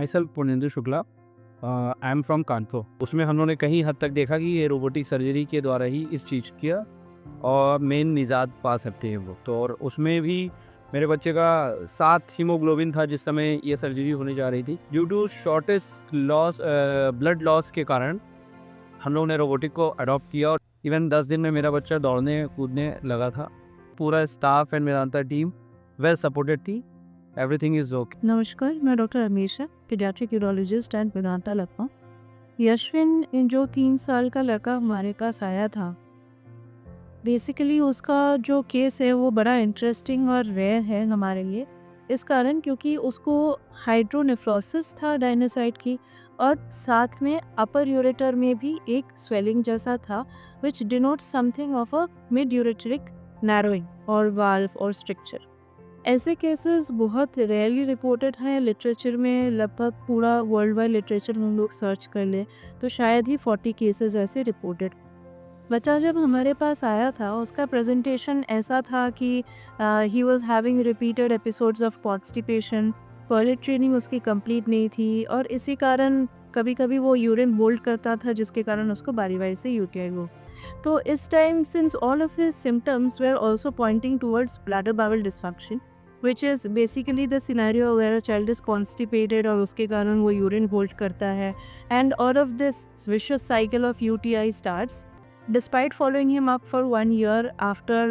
My self Punendu Shukla, I am from Kanpur. उसमें हम लोगों ने कहीं हद तक देखा कि ये रोबोटिक सर्जरी के द्वारा ही इस चीज़ किया और मेन निजात पा सकते हैं वो। तो और उसमें भी मेरे बच्चे का 7 हीमोग्लोबिन था जिस समय ये सर्जरी होने जा रही थी। Due to shortage loss, blood loss के कारण हम लोगों ने रोबोटिक को अडॉप्ट किया और इवन 10 दिन में मेरा बच्चा दौड़ने कूदने लगा था। पूरा staff and Medanta team well supported थी। Everything is okay. नमस्कार, मैं doctor Amisha, paediatric urologist and Vedanta Lucknow. Yashvin जो 3 साल का लड़का हमारे पास आया था, बेसिकली उसका जो केस है वो बड़ा इंटरेस्टिंग और रेयर है हमारे लिए, इस कारण क्योंकि उसको हाइड्रोनेफ्रोसिस था डायनासाइट की, और साथ में अपर यूरेटर में भी एक स्वेलिंग जैसा था, which denote something of a mid ureteric narrowing और वाल्व और स्ट्रक्चर। ऐसे केसेस बहुत रेयरली रिपोर्टेड हैं लिटरेचर में। लगभग पूरा वर्ल्ड वाइड लिटरेचर हम लोग सर्च कर लें तो शायद ही 40 केसेस ऐसे रिपोर्टेड। बच्चा जब हमारे पास आया था, उसका प्रेजेंटेशन ऐसा था कि he was having repeated episodes of constipation, toilet training उसकी कंप्लीट नहीं थी, और इसी कारण कभी कभी वो यूरिन होल्ड करता था, जिसके कारण उसको बारी बारी से यूटीआई हो। तो इस time, since all of his symptoms were also pointing towards bladder bowel dysfunction, which is basically the scenario where a child is constipated और उसके कारण वो यूरिन होल्ड करता है, and all of this vicious cycle of UTI starts. Despite following him up for 1 year after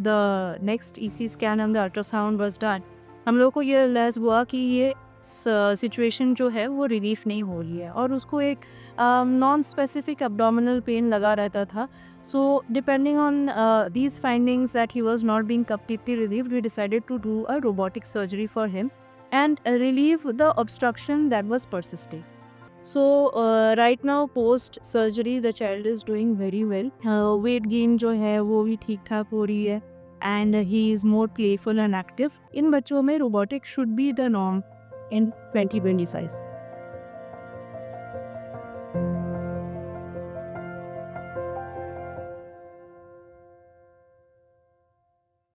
the next EC scan and the ultrasound was done, हम लोग को ये रियलाइज हुआ कि ये सिचुएशन जो है वो रिलीफ नहीं हो रही है, और उसको एक नॉन स्पेसिफिक एब्डोमिनल पेन लगा रहता था। So depending on these findings that he was not being completely relieved, we decided to do a robotic surgery for him and relieve the obstruction that was persisting. So right now post surgery the child is doing very well. Weight gain जो है वो भी ठीक ठाक हो रही है, and he is more playful and active. इन बच्चों में robotic should be the norm in 2025.